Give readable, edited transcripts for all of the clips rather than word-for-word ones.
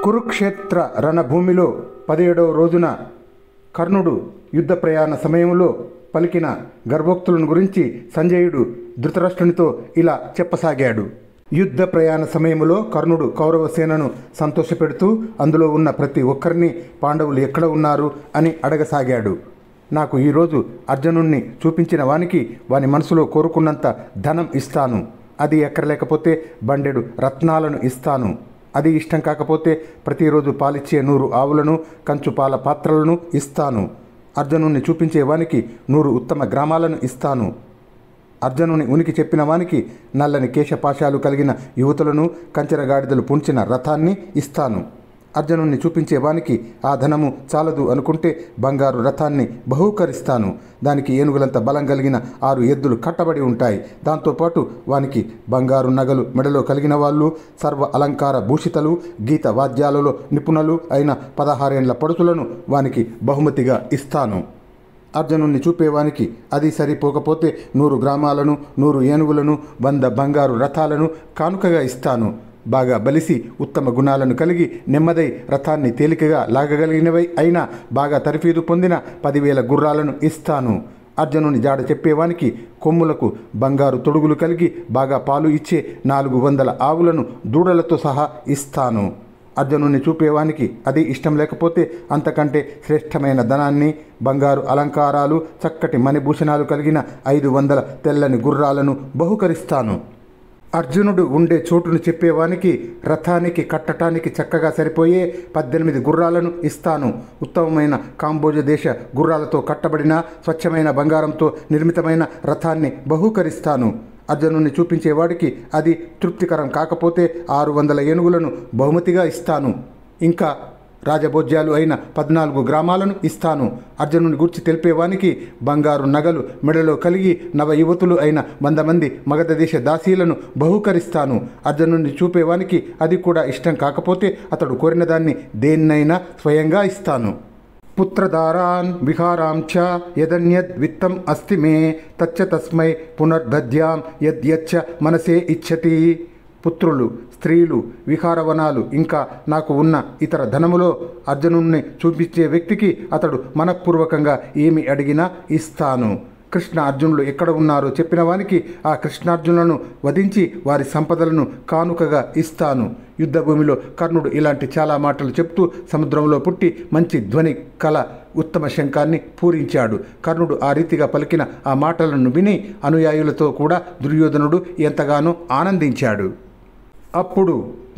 కురుక్షేత్ర రణభూమిలో 17వ రోజున కర్ణుడు యుద్ధ ప్రయాణ సమయంలో పలికిన గర్భోక్తులను గురించి సంజయుడు ధృతరాష్ట్రునితో ఇలా చెప్పసాగాడు. యుద్ధ ప్రయాణ సమయంలో కర్ణుడు కౌరవ సేనను సంతోషపెడుతూ అందులో ఉన్న ప్రతి ఒక్కరిని పాండవులు ఎక్కడ ఉన్నారు అని అడగసాగాడు. నాకు ఈరోజు అర్జునుణ్ణి చూపించిన వానికి వాని మనసులో కోరుకున్నంత ధనం ఇస్తాను. అది ఎక్కరలేకపోతే బండెడు రత్నాలను ఇస్తాను. అది ఇష్టం కాకపోతే ప్రతిరోజు పాలిచ్చే 100 ఆవులను, కంచు పాల పాత్రలను ఇస్తాను. అర్జునుణ్ణి చూపించే వానికి 100 ఉత్తమ గ్రామాలను ఇస్తాను. అర్జునుని ఉనికి చెప్పిన వానికి నల్లని కేశపాశాలు కలిగిన యువతులను, కంచెరగాడిదలు పుంచిన రథాన్ని ఇస్తాను. అర్జునుణ్ణి చూపించే వానికి ఆ ధనము చాలదు అనుకుంటే బంగారు రథాన్ని బహూకరిస్తాను. దానికి ఏనుగులంత బలం కలిగిన 6 ఎద్దులు కట్టబడి ఉంటాయి. దాంతోపాటు వానికి బంగారు నగలు మెడలో కలిగిన వాళ్ళు, సర్వ అలంకార భూషితలు, గీత వాద్యాలలో నిపుణులు అయిన 16 ఏండ్ల పడుతులను వానికి బహుమతిగా ఇస్తాను. అర్జునుణ్ణి చూపేవానికి అది సరిపోకపోతే 100 గ్రామాలను, 100 ఏనుగులను, 100 బంగారు రథాలను కానుకగా ఇస్తాను. బాగా బలిసి ఉత్తమ గుణాలను కలిగి నెమ్మదై రథాన్ని తేలికగా లాగగలిగినవై అయినా బాగా తరఫీదు పొందిన 10,000 గుర్రాలను ఇస్తాను. అర్జునుని జాడ చెప్పేవానికి కొమ్ములకు బంగారు తొడుగులు కలిగి బాగా పాలు ఇచ్చే 400 ఆవులను దూడలతో సహా ఇస్తాను. అర్జునుని చూపేవానికి అది ఇష్టం లేకపోతే అంతకంటే శ్రేష్టమైన ధనాన్ని, బంగారు అలంకారాలు, చక్కటి మణిభూషణాలు కలిగిన 500 తెల్లని గుర్రాలను బహుకరిస్తాను. అర్జునుడు ఉండే చోటును చెప్పేవానికి రథానికి కట్టడానికి చక్కగా సరిపోయే 18 గుర్రాలను ఇస్తాను. ఉత్తమమైన కాంబోజ దేశ గుర్రాలతో కట్టబడిన స్వచ్ఛమైన బంగారంతో నిర్మితమైన రథాన్ని బహూకరిస్తాను. అర్జునుని చూపించేవాడికి అది తృప్తికరం కాకపోతే 600 ఏనుగులను బహుమతిగా ఇస్తాను. ఇంకా రాజభోజ్యాలు అయిన 14 గ్రామాలను ఇస్తాను. అర్జునుని గురించి తెలిపేవానికి బంగారు నగలు మెడలో కలిగి నవ యువతులు అయిన 100 మంది మగధ దేశ దాసీలను బహూకరిస్తాను. అర్జునుని చూపేవానికి అది కూడా ఇష్టం కాకపోతే అతడు కోరిన దాన్ని దేన్నైనా స్వయంగా ఇస్తాను. పుత్రదారాన్ విహారాంచ యదన్యద్ విత్తం అస్తి మే తచ్చ తస్మై పునర్దద్యాం యద్యచ్చ మనసే ఇచ్చతి. పుత్రులు, స్త్రీలు, విహారవనాలు ఇంకా నాకు ఉన్న ఇతర ధనములో అర్జునుణ్ణి చూపించే వ్యక్తికి అతడు మనఃపూర్వకంగా ఏమి అడిగినా ఇస్తాను. కృష్ణ అర్జునులు ఎక్కడ ఉన్నారో చెప్పిన వానికి ఆ కృష్ణార్జునులను వధించి వారి సంపదలను కానుకగా ఇస్తాను. యుద్ధభూమిలో కర్ణుడు ఇలాంటి చాలా మాటలు చెప్తూ సముద్రంలో పుట్టి మంచి ధ్వని కల ఉత్తమ శంఖాన్ని పూరించాడు. కర్ణుడు ఆ రీతిగా పలికిన ఆ మాటలను విని అనుయాయులతో కూడా దుర్యోధనుడు ఎంతగానో ఆనందించాడు. అప్పుడు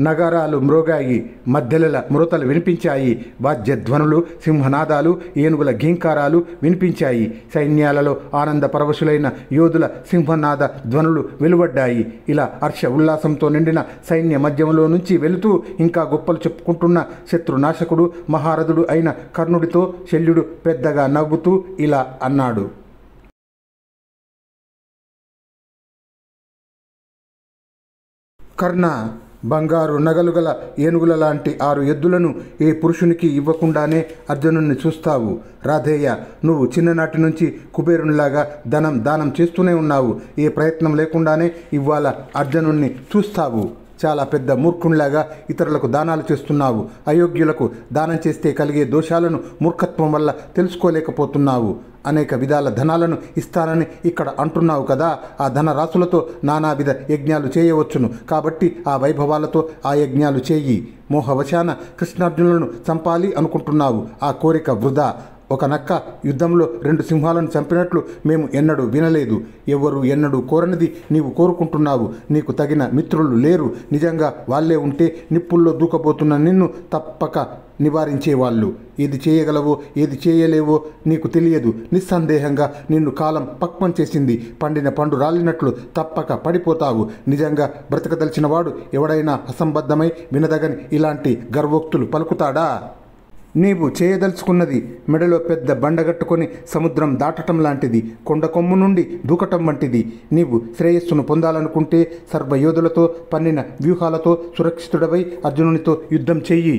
నగరాలు మ్రోగాయి, మధ్యలల మృతలు వినిపించాయి, వాద్యధ్వనులు, సింహనాదాలు, ఏనుగుల ఘీంకారాలు వినిపించాయి. సైన్యాలలో ఆనంద పరవశులైన యోధుల సింహనాద ధ్వనులు వెలువడ్డాయి. ఇలా హర్ష ఉల్లాసంతో నిండిన సైన్య మధ్యంలో నుంచి వెళుతూ ఇంకా గొప్పలు చెప్పుకుంటున్న శత్రునాశకుడు మహారథుడు అయిన కర్ణుడితో శల్యుడు పెద్దగా నవ్వుతూ ఇలా అన్నాడు. కర్ణ, బంగారు నగలు గల ఏనుగుల లాంటి 6 ఎద్దులను ఏ పురుషునికి ఇవ్వకుండానే అర్జునుడిని చూస్తావు. రాధేయ, నువ్వు చిన్ననాటి నుంచి కుబేరునిలాగా దానం చేస్తూనే ఉన్నావు. ఏ ప్రయత్నం లేకుండానే ఇవాళ అర్జునుడిని చూస్తావు. చాలా పెద్ద మూర్ఖునిలాగా ఇతరులకు దానాలు చేస్తున్నావు. అయోగ్యులకు దానం చేస్తే కలిగే దోషాలను మూర్ఖత్వం వల్ల తెలుసుకోలేకపోతున్నావు. అనేక విధాల ధనాలను ఇస్తానని ఇక్కడ అంటున్నావు కదా. ఆ ధనరాశులతో నానావిధ యజ్ఞాలు చేయవచ్చును. కాబట్టి ఆ వైభవాలతో ఆ యజ్ఞాలు చేయి. మోహవశాన కృష్ణార్జునులను చంపాలి అనుకుంటున్నావు. ఆ కోరిక వృధా. ఒక నక్క యుద్ధంలో 2 సింహాలను చంపినట్లు మేము ఎన్నడూ వినలేదు. ఎవరు ఎన్నడూ కోరనిది నీవు కోరుకుంటున్నావు. నీకు తగిన మిత్రులు లేరు. నిజంగా వాళ్ళే ఉంటే నిప్పుల్లో దూకబోతున్న నిన్ను తప్పక నివారించేవాళ్ళు. ఏది చేయగలవో ఏది చేయలేవో నీకు తెలియదు. నిస్సందేహంగా నిన్ను కాలం పక్వం చేసింది. పండిన పండు రాలినట్లు తప్పక పడిపోతావు. నిజంగా బ్రతకదలిచిన వాడు ఎవడైనా అసంబద్ధమై వినదగని ఇలాంటి గర్వోక్తులు పలుకుతాడా? నీవు చేయదలుచుకున్నది మెడలో పెద్ద బండగట్టుకొని సముద్రం దాటటం లాంటిది, కొండ కొమ్ము నుండి దూకటం వంటిది. నీవు శ్రేయస్సును పొందాలనుకుంటే సర్వయోధులతో పన్నిన వ్యూహాలతో సురక్షితుడవై అర్జునునితో యుద్ధం చెయ్యి.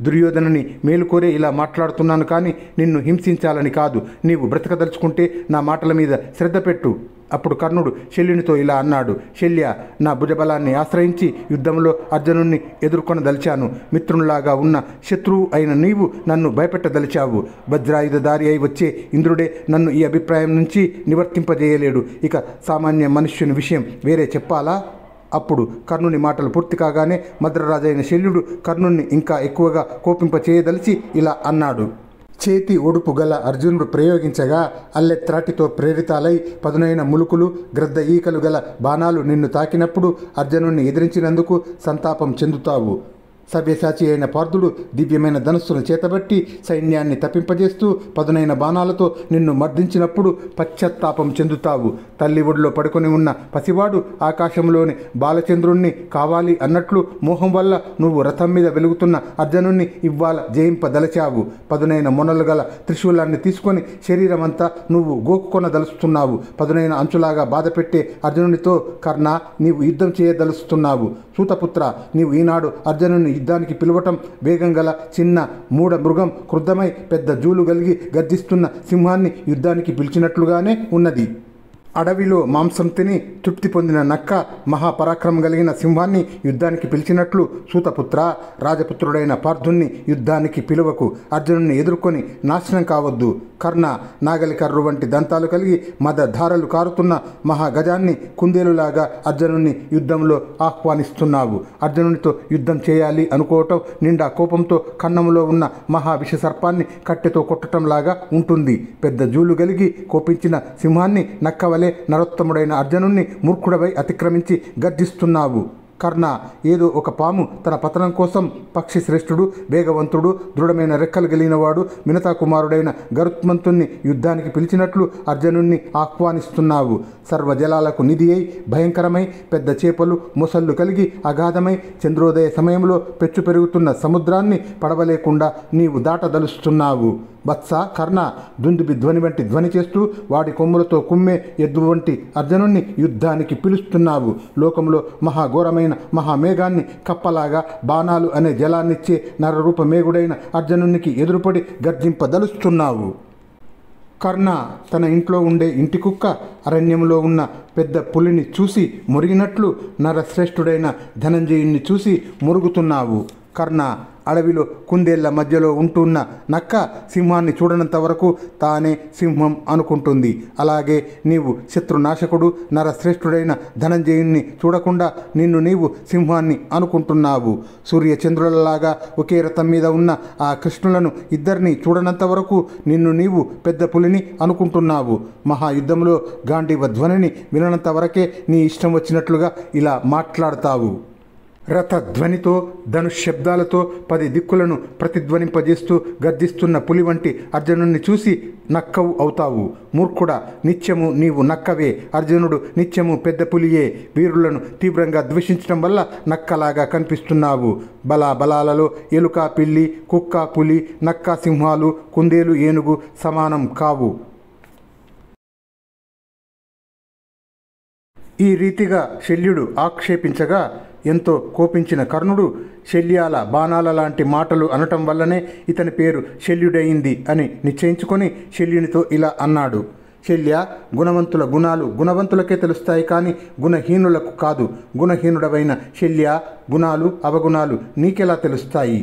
దుర్యోధనుని మేలుకోరే ఇలా మాట్లాడుతున్నాను కానీ నిన్ను హింసించాలని కాదు. నీవు బ్రతకదలుచుకుంటే నా మాటల మీద శ్రద్ధ పెట్టు. అప్పుడు కర్ణుడు శల్యునితో ఇలా అన్నాడు. శల్య, నా భుజబలాన్ని ఆశ్రయించి యుద్ధంలో అర్జునుణ్ణి ఎదుర్కొనదలిచాను. మిత్రునిలాగా ఉన్న శత్రువు అయిన నీవు నన్ను భయపెట్టదలిచావు. వజ్రాయుధధారి అయి వచ్చే ఇంద్రుడే నన్ను ఈ అభిప్రాయం నుంచి నివర్తింపజేయలేడు. ఇక సామాన్య మనుష్యుని విషయం వేరే చెప్పాలా? అప్పుడు కర్ణుని మాటలు పూర్తి కాగానే మద్రరాజైన శల్యుడు కర్ణుణ్ణి ఇంకా ఎక్కువగా కోపింపచేయదలిచి ఇలా అన్నాడు. చేతి ఒడుపు గల అర్జునుడు ప్రయోగించగా అల్లెత్రాటితో ప్రేరితాలై పదునైన ములుకులు గ్రద్ద ఈకలు గల బాణాలు నిన్ను తాకినప్పుడు అర్జునుణ్ణి ఎదిరించినందుకు సంతాపం చెందుతావు. సవ్యసాచి అయిన పార్థుడు దివ్యమైన ధనుస్సును చేతబట్టి సైన్యాన్ని తప్పింపజేస్తూ పదునైన బాణాలతో నిన్ను మర్దించినప్పుడు పశ్చాత్తాపం చెందుతావు. తల్లి ఒడిలో పడుకొని ఉన్న పసివాడు ఆకాశంలోని బాలచంద్రుణ్ణి కావాలి అన్నట్లు మోహం వల్ల నువ్వు రథం మీద వెలుగుతున్న అర్జునుణ్ణి ఇవ్వాల జయింపదలచావు. పదునైన మొనలు గల త్రిశూలాన్ని తీసుకొని శరీరమంతా నువ్వు గోక్కుకొనదలుస్తున్నావు. పదునైన అంచులాగా బాధపెట్టే అర్జునునితో కర్ణ, నీవు యుద్ధం చేయదలుస్తున్నావు. సూతపుత్ర, నీవు ఈనాడు అర్జునుని యుద్ధానికి పిలవటం వేగం గల చిన్న మూఢ మృగం క్రుద్ధమై పెద్ద జూలు కలిగి గర్జిస్తున్న సింహాన్ని యుద్ధానికి పిలిచినట్లుగానే ఉన్నది. అడవిలో మాంసం తిని తృప్తి పొందిన నక్క మహాపరాక్రమం కలిగిన సింహాన్ని యుద్ధానికి పిలిచినట్లు సూతపుత్ర, రాజపుత్రుడైన పార్థుణ్ణి యుద్ధానికి పిలువకు. అర్జునుడిని ఎదుర్కొని నాశనం కావద్దు. కర్ణ, నాగలి కర్రు వంటి దంతాలు కలిగి మద ధారలు కారుతున్న మహాగజాన్ని కుందేలులాగా అర్జునుడిని యుద్ధంలో ఆహ్వానిస్తున్నావు. అర్జునునితో యుద్ధం చేయాలి అనుకోవటం నిండా కోపంతో కన్నములో ఉన్న మహావిష సర్పాన్ని కట్టెతో కొట్టడంలాగా ఉంటుంది. పెద్ద జూలు కలిగి కోపించిన సింహాన్ని నక్కవలే నరోత్తముడైన అర్జునుణ్ణి మూర్ఖుడవై అతిక్రమించి గర్జిస్తున్నావు. కర్ణ, ఏదో ఒక పాము తన పతనం కోసం పక్షి శ్రేష్ఠుడు, వేగవంతుడు, దృఢమైన రెక్కలు కలిగినవాడు మినతా కుమారుడైన గరుత్మంతుణ్ణి యుద్ధానికి పిలిచినట్లు అర్జునుణ్ణి ఆహ్వానిస్తున్నావు. సర్వజలాలకు నిధి అయి భయంకరమై పెద్ద చేపలు మొసళ్ళు కలిగి అగాధమై చంద్రోదయ సమయంలో పెచ్చు పెరుగుతున్న సముద్రాన్ని పడవలేకుండా నీవు దాటదలుస్తున్నావు. వత్స కర్ణ, దుందుబి ధ్వని వంటి ధ్వని చేస్తూ వాడి కొమ్ములతో కుమ్మే ఎద్దు వంటి అర్జునుణ్ణి యుద్ధానికి పిలుస్తున్నావు. లోకంలో మహాఘోరమైన మహామేఘాన్ని కప్పలాగా బాణాలు అనే జలాన్నిచ్చే నరరూప మేఘుడైన అర్జునునికి ఎదురుపడి గర్జింపదలుస్తున్నావు. కర్ణ, తన ఇంట్లో ఉండే ఇంటి కుక్క అరణ్యంలో ఉన్న పెద్ద పులిని చూసి మురిగినట్లు నరశ్రేష్ఠుడైన ధనంజయుణ్ణి చూసి మురుగుతున్నావు. కర్ణ, అడవిలో కుందేళ్ల మధ్యలో ఉంటున్న నక్క సింహాన్ని చూడనంత వరకు తానే సింహం అనుకుంటుంది. అలాగే నీవు శత్రునాశకుడు నరశ్రేష్ఠుడైన ధనంజయుణ్ణి చూడకుండా నిన్ను నీవు సింహాన్ని అనుకుంటున్నావు. సూర్యచంద్రులలాగా ఒకే రథం మీద ఉన్న ఆ కృష్ణులను ఇద్దరిని చూడనంత వరకు నిన్ను నీవు పెద్ద పులిని అనుకుంటున్నావు. మహాయుద్ధంలో గాంధీవ ధ్వనిని విననంత వరకే నీ ఇష్టం వచ్చినట్లుగా ఇలా మాట్లాడతావు. రథధ్వనితో ధనుశబ్దాలతో 10 దిక్కులను ప్రతిధ్వనింపజేస్తూ గర్జిస్తున్న పులి వంటి అర్జునుడిని చూసి నక్కవు అవుతావు. మూర్ఖుడా, నిత్యము నీవు నక్కవే. అర్జునుడు నిత్యము పెద్ద పులియే. వీరులను తీవ్రంగా ద్వేషించడం వల్ల నక్కలాగా కనిపిస్తున్నావు. బలాలలో ఎలుక, పిల్లి, కుక్క, పులి, నక్క, సింహాలు, కుందేలు, ఏనుగు సమానం కావు. ఈ రీతిగా శల్యుడు ఆక్షేపించగా ఎంతో కోపించిన కర్ణుడు శల్యాల బాణాల లాంటి మాటలు అనటం వల్లనే ఇతని పేరు శల్యుడయింది అని నిశ్చయించుకొని శల్యునితో ఇలా అన్నాడు. శల్య, గుణవంతుల గుణాలు గుణవంతులకే తెలుస్తాయి కానీ గుణహీనులకు కాదు. గుణహీనుడవైన శల్య, గుణాలు అవగుణాలు నీకెలా తెలుస్తాయి?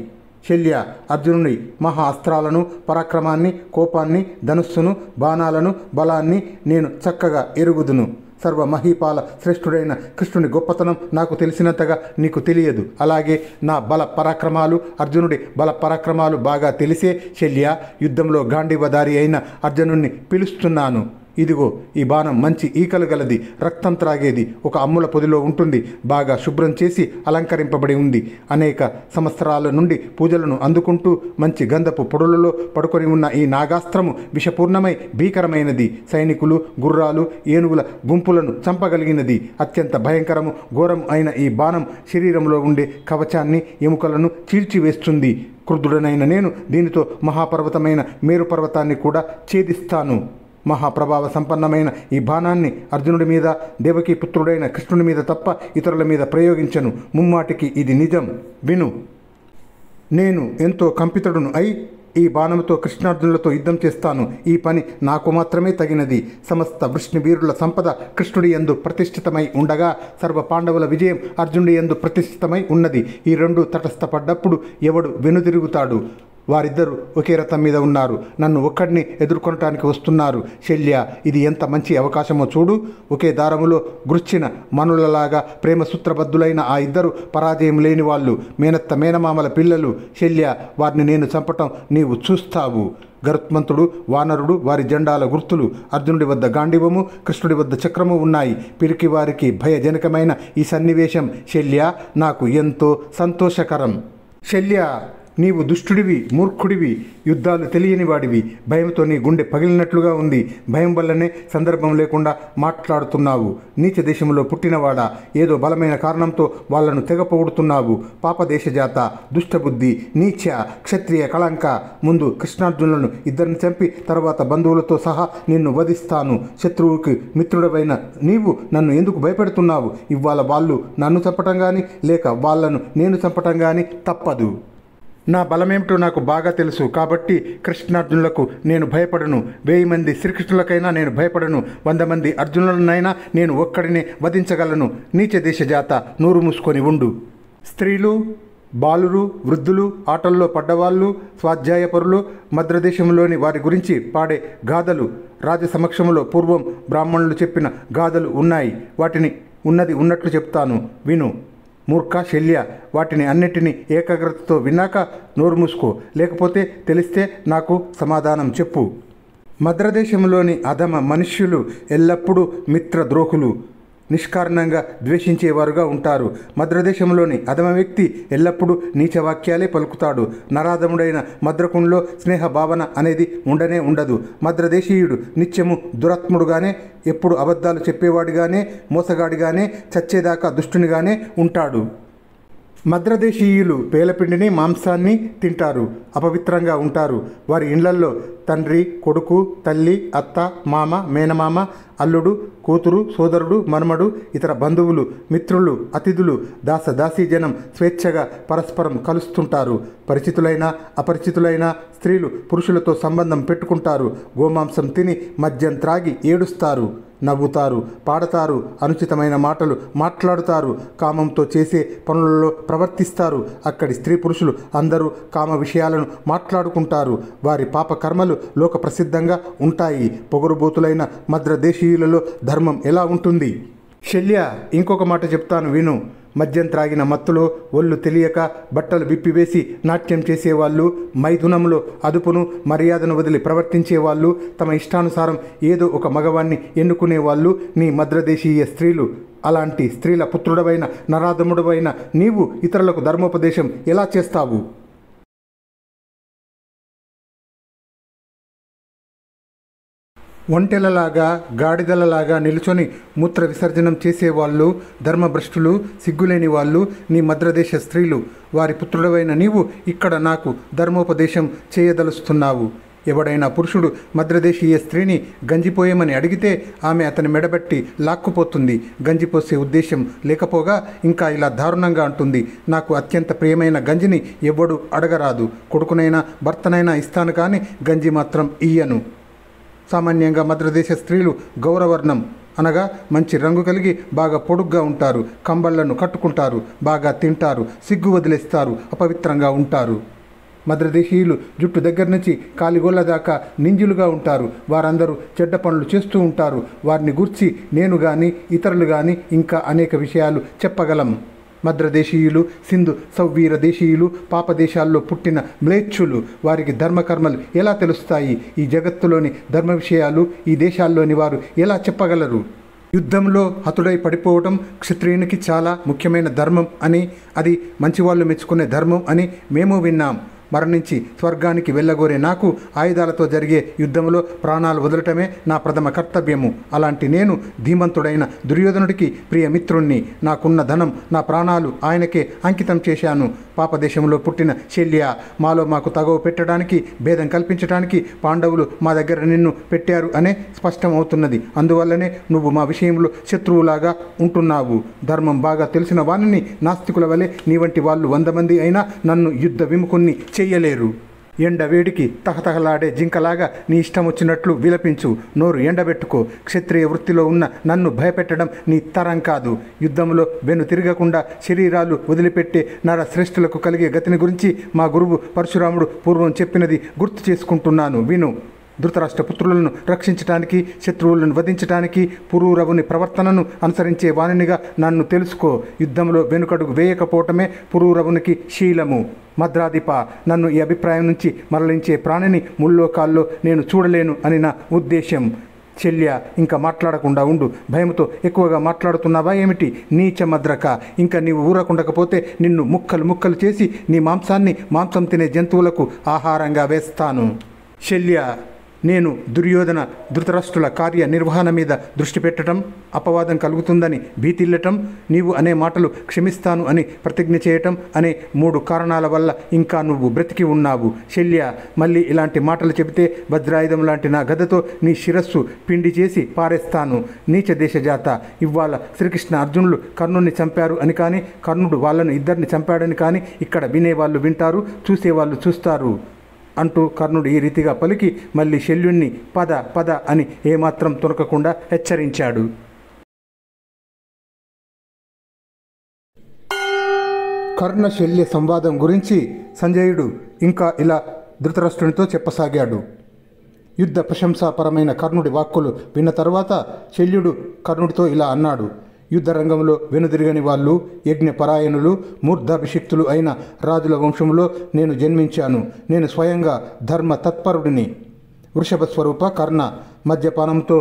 శల్య, అర్జునుని మహా అస్త్రాలను, పరాక్రమాన్ని, కోపాన్ని, ధనుస్సును, బాణాలను, బలాన్ని నేను చక్కగా ఎరుగుదును. సర్వమహీపాల శ్రేష్ఠుడైన కృష్ణుని గొప్పతనం నాకు తెలిసినంతగా నీకు తెలియదు. అలాగే నా బల పరాక్రమాలు, అర్జునుడి బల పరాక్రమాలు బాగా తెలిసే శల్య, యుద్ధంలో గాంధీవధారి అయిన అర్జునుణ్ణి పిలుస్తున్నాను. ఇదిగో ఈ బాణం మంచి ఈకలు గలది, రక్తం త్రాగేది, ఒక అమ్ముల పొదిలో ఉంటుంది, బాగా శుభ్రం చేసి అలంకరింపబడి ఉంది. అనేక సంవత్సరాల నుండి పూజలను అందుకుంటూ మంచి గంధపు పొడులలో పడుకొని ఉన్న ఈ నాగాస్త్రము విషపూర్ణమై భీకరమైనది. సైనికులు, గుర్రాలు, ఏనుగుల గుంపులను చంపగలిగినది. అత్యంత భయంకరము, ఘోరం అయిన ఈ బాణం శరీరంలో ఉండే కవచాన్ని, ఎముకలను చీల్చివేస్తుంది. క్రుద్ధుడనైన నేను దీనితో మహాపర్వతమైన మేరు పర్వతాన్ని కూడా ఛేదిస్తాను. మహాప్రభావ సంపన్నమైన ఈ బాణాన్ని అర్జునుడి మీద, దేవకీ పుత్రుడైన కృష్ణుడి మీద తప్ప ఇతరుల మీద ప్రయోగించను. ముమ్మాటికి ఇది నిజం. విను. నేను ఎంతో కంపితుడును అయి ఈ బాణముతో కృష్ణార్జునులతో యుద్ధం చేస్తాను. ఈ పని నాకు మాత్రమే తగినది. సమస్త వృష్ణివీరుల సంపద కృష్ణుడి యందు ప్రతిష్ఠితమై ఉండగా సర్వ పాండవుల విజయం అర్జునుడి యందు ప్రతిష్ఠితమై ఉన్నది. ఈ రెండు తటస్థపడ్డప్పుడు ఎవడు వెనుదిరుగుతాడు? వారిద్దరూ ఒకే రథం మీద ఉన్నారు. నన్ను ఒక్కడిని ఎదుర్కొనటానికి వస్తున్నారు. శల్య, ఇది ఎంత మంచి అవకాశమో చూడు. ఒకే దారములో గృచ్చిన మనులలాగా ప్రేమ సూత్రబద్ధులైన ఆ ఇద్దరు పరాజయం లేని వాళ్ళు, మేనత్త మేనమామల పిల్లలు. శల్య, వారిని నేను చంపటం నీవు చూస్తావు. గరుత్మంతుడు, వానరుడు, వారి జెండాల గుర్తులు, అర్జునుడి వద్ద గాంధీవము, కృష్ణుడి వద్ద చక్రము ఉన్నాయి. పిరికి వారికి భయజనకమైన ఈ సన్నివేశం శల్య నాకు ఎంతో సంతోషకరం. శల్య, నీవు దుష్టుడివి, మూర్ఖుడివి, యుద్ధాలు తెలియని వాడివి. భయంతో నీ గుండె పగిలినట్లుగా ఉంది. భయం వల్లనే సందర్భం లేకుండా మాట్లాడుతున్నావు. నీచ దేశంలో పుట్టినవాడా, ఏదో బలమైన కారణంతో వాళ్లను తెగపోగొడుతున్నావు. పాపదేశజాత, దుష్టబుద్ధి, నీచ, క్షత్రియ కళంక. ముందు కృష్ణార్జునులను ఇద్దరిని చంపి తర్వాత బంధువులతో సహా నిన్ను వధిస్తాను. శత్రువుకి మిత్రుడవైన నీవు నన్ను ఎందుకు భయపెడుతున్నావు? ఇవాళ వాళ్ళు నన్ను చంపటం కానీ లేక వాళ్లను నేను చంపటం కానీ తప్పదు. నా బలమేమిటో నాకు బాగా తెలుసు. కాబట్టి కృష్ణార్జునులకు నేను భయపడను. 1000 మంది శ్రీకృష్ణులకైనా నేను భయపడను. 100 మంది అర్జునులనైనా నేను ఒక్కడినే వధించగలను. నీచ దేశజాత, నోరు మూసుకొని ఉండు. స్త్రీలు, బాలురు, వృద్ధులు, ఆటల్లో పడ్డవాళ్ళు, స్వాధ్యాయపరులు, మద్రదేశంలోని వారి గురించి పాడే గాథలు, రాజసమక్షంలో పూర్వం బ్రాహ్మణులు చెప్పిన గాథలు ఉన్నాయి. వాటిని ఉన్నది ఉన్నట్లు చెప్తాను, విను. మూర్ఖ శల్య, వాటిని అన్నిటినీ ఏకాగ్రతతో విన్నాక నోరు మూసుకో. లేకపోతే తెలిస్తే నాకు సమాధానం చెప్పు. మద్రదేశంలోని అధమ మనుష్యులు ఎల్లప్పుడూ మిత్రద్రోహులు, నిష్కారణంగా ద్వేషించేవారుగా ఉంటారు. మద్రదేశంలోని అధమ వ్యక్తి ఎల్లప్పుడూ నీచవాక్యాలే పలుకుతాడు. నరాధముడైన మద్రకుంలో స్నేహ భావన అనేది ఉండనే ఉండదు. మద్రదేశీయుడు నిత్యము దురాత్ముడుగానే, ఎప్పుడు అబద్ధాలు చెప్పేవాడిగానే, మోసగాడిగానే, చచ్చేదాకా దుష్టునిగానే ఉంటాడు. మద్రదేశీయులు పేలపిండిని, మాంసాన్ని తింటారు. అపవిత్రంగా ఉంటారు. వారి ఇండ్లల్లో తండ్రి, కొడుకు, తల్లి, అత్త, మామ, మేనమామ, అల్లుడు, కూతురు, సోదరుడు, మనుమడు, ఇతర బంధువులు, మిత్రులు, అతిథులు, దాసదాసీజనం స్వేచ్ఛగా పరస్పరం కలుస్తుంటారు. పరిచితులైన అపరిచితులైన స్త్రీలు పురుషులతో సంబంధం పెట్టుకుంటారు. గోమాంసం తిని మద్యం త్రాగి ఏడుస్తారు, నవ్వుతారు, పాడతారు, అనుచితమైన మాటలు మాట్లాడుతారు, కామంతో చేసే పనులలో ప్రవర్తిస్తారు. అక్కడి స్త్రీ పురుషులు అందరూ కామ విషయాలను మాట్లాడుకుంటారు. వారి పాప కర్మలు లోక ప్రసిద్ధంగా ఉంటాయి. పొగరుబోతులైన మద్రదేశీయులలో ధర్మం ఎలా ఉంటుంది? శల్య, ఇంకొక మాట చెప్తాను విను. మద్యం త్రాగిన మత్తులో ఒళ్ళు తెలియక బట్టలు విప్పివేసి నాట్యం చేసేవాళ్ళు, మైథునంలో అదుపును మర్యాదను వదిలి ప్రవర్తించేవాళ్ళు, తమ ఇష్టానుసారం ఏదో ఒక మగవాణ్ణి ఎన్నుకునేవాళ్ళు నీ మద్రదేశీయ స్త్రీలు. అలాంటి స్త్రీల పుత్రుడవైన నరాధముడవైన నీవు ఇతరులకు ధర్మోపదేశం ఎలా చేస్తావు? ఒంటెలలాగా, గాడిదలలాగా నిలుచొని మూత్ర విసర్జనం చేసేవాళ్ళు, ధర్మభ్రష్టులు, సిగ్గులేని వాళ్ళు నీ మద్రదేశ స్త్రీలు. వారి పుత్రుడవైన నీవు ఇక్కడ నాకు ధర్మోపదేశం చేయదలుస్తున్నావు. ఎవడైనా పురుషుడు మద్రదేశీయ స్త్రీని గంజిపోయమని అడిగితే ఆమె అతని మెడబెట్టి లాక్కుపోతుంది. గంజిపోసే ఉద్దేశం లేకపోగా ఇంకా ఇలా దారుణంగా అంటుంది, నాకు అత్యంత ప్రియమైన గంజిని ఎవ్వడు అడగరాదు. కొడుకునైనా భర్తనైనా ఇస్తాను కానీ గంజి మాత్రం ఇయ్యను. సామాన్యంగా మద్రదేశ స్త్రీలు గౌరవర్ణం అనగా మంచి రంగు కలిగి బాగా పొడుగ్గా ఉంటారు. కంబళ్లను కట్టుకుంటారు, బాగా తింటారు, సిగ్గు వదిలేస్తారు, అపవిత్రంగా ఉంటారు. మద్రదేశీయులు జుట్టు దగ్గర నుంచి కాలిగోళ్ళ దాకా నింజులుగా ఉంటారు. వారందరూ చెడ్డ పనులు చేస్తూ ఉంటారు. వారిని గూర్చి నేను కానీ ఇతరులు కానీ ఇంకా అనేక విషయాలు చెప్పగలం. మద్రదేశీయులు, సింధు సౌవీర దేశీయులు, పాపదేశాల్లో పుట్టిన మ్లేచ్ఛులు. వారికి ధర్మకర్మలు ఎలా తెలుస్తాయి? ఈ జగత్తులోని ధర్మ విషయాలు ఈ దేశాల్లోని వారు ఎలా చెప్పగలరు? యుద్ధంలో హతుడై పడిపోవటం క్షత్రియునికి చాలా ముఖ్యమైన ధర్మం అని, అది మంచివాళ్ళు మెచ్చుకునే ధర్మం అని మేము విన్నాం. మరణించి స్వర్గానికి వెళ్ళగోరే నాకు ఆయుధాలతో జరిగే యుద్ధంలో ప్రాణాలు వదలటమే నా ప్రథమ కర్తవ్యము. అలాంటి నేను ధీమంతుడైన దుర్యోధనుడికి ప్రియమిత్రుణ్ణి. నాకున్న ధనం, నా ప్రాణాలు ఆయనకే అంకితం చేశాను. పాపదేశంలో పుట్టిన శల్య, మాలో మాకు తగవు పెట్టడానికి, భేదం కల్పించడానికి పాండవులు మా దగ్గర నిన్ను పెట్టారు అనే స్పష్టం అవుతున్నది. అందువల్లనే నువ్వు మా విషయంలో శత్రువులాగా ఉంటున్నావు. ధర్మం బాగా తెలిసిన వాణిని నాస్తికుల వలె నీ వంటి వాళ్ళు 100 మంది అయినా నన్ను యుద్ధ విముఖుణ్ణి చెయ్యలేరు. ఎండ వేడికి తహతహలాడే జింకలాగా నీ ఇష్టం వచ్చినట్లు విలపించు, నోరు ఎండబెట్టుకో. క్షత్రియ వృత్తిలో ఉన్న నన్ను భయపెట్టడం నీ తరం కాదు. యుద్ధంలో వెను తిరగకుండా శరీరాలు వదిలిపెట్టే నరశ్రేష్ఠులకు కలిగే గతిని గురించి మా గురువు పరశురాముడు పూర్వం చెప్పినది గుర్తు చేసుకుంటున్నాను, విను. ధృతరాష్ట్ర పుత్రులను రక్షించటానికి, శత్రువులను వధించటానికి పురూరవుని ప్రవర్తనను అనుసరించే వాణినిగా నన్ను తెలుసుకో. యుద్ధంలో వెనుకడుగు వేయకపోవటమే పురూరవునికి శీలము. మద్రాధిప, నన్ను ఈ అభిప్రాయం నుంచి మరలించే ప్రాణిని ముల్లోకాల్లో నేను చూడలేను అని నా ఉద్దేశం. చెల్య, ఇంకా మాట్లాడకుండా ఉండు. భయంతో ఎక్కువగా మాట్లాడుతున్నావా ఏమిటి? నీచ మద్రక, ఇంకా నీవు ఊరకుండకపోతే నిన్ను ముక్కలు ముక్కలు చేసి నీ మాంసం తినే జంతువులకు ఆహారంగా వేస్తాను. శల్య, నేను దుర్యోధన ధృతరాష్ట్రుల కార్య నిర్వహణ మీద దృష్టి పెట్టడం, అపవాదం కలుగుతుందని భీతిల్లటం, నీవు అనే మాటలు క్షమిస్తాను అని ప్రతిజ్ఞ చేయటం అనే 3 కారణాల వల్ల ఇంకా నువ్వు బ్రతికి ఉన్నావు. శల్య, మళ్ళీ ఇలాంటి మాటలు చెబితే వజ్రాయుధం లాంటి నా గదతో నీ శిరస్సు పిండి చేసి పారేస్తాను. నీచ దేశజాత, ఇవాళ శ్రీకృష్ణ అర్జునులు కర్ణుని చంపారు అని కానీ, కర్ణుడు వాళ్ళను ఇద్దరిని చంపాడని కానీ ఇక్కడ వినేవాళ్ళు వింటారు, చూసేవాళ్ళు చూస్తారు అంటూ కర్ణుడు ఈ రీతిగా పలికి మళ్ళీ శల్యుణ్ణి పద పద అని ఏమాత్రం తొనకకుండా హెచ్చరించాడు. కర్ణ శల్య సంవాదం గురించి సంజయుడు ఇంకా ఇలా ధృతరాష్ట్రునితో చెప్పసాగాడు. యుద్ధ ప్రశంసాపరమైన కర్ణుడి వాక్కులు విన్న తర్వాత శల్యుడు కర్ణుడితో ఇలా అన్నాడు. యుద్ధరంగంలో వెనుదిరగని వాళ్ళు, యజ్ఞపరాయణులు, మూర్ధాభిషిక్తులు అయిన రాజుల వంశంలో నేను జన్మించాను. నేను స్వయంగా ధర్మ తత్పరుడిని. వృషభ స్వరూప కర్ణ, మద్యపానంతో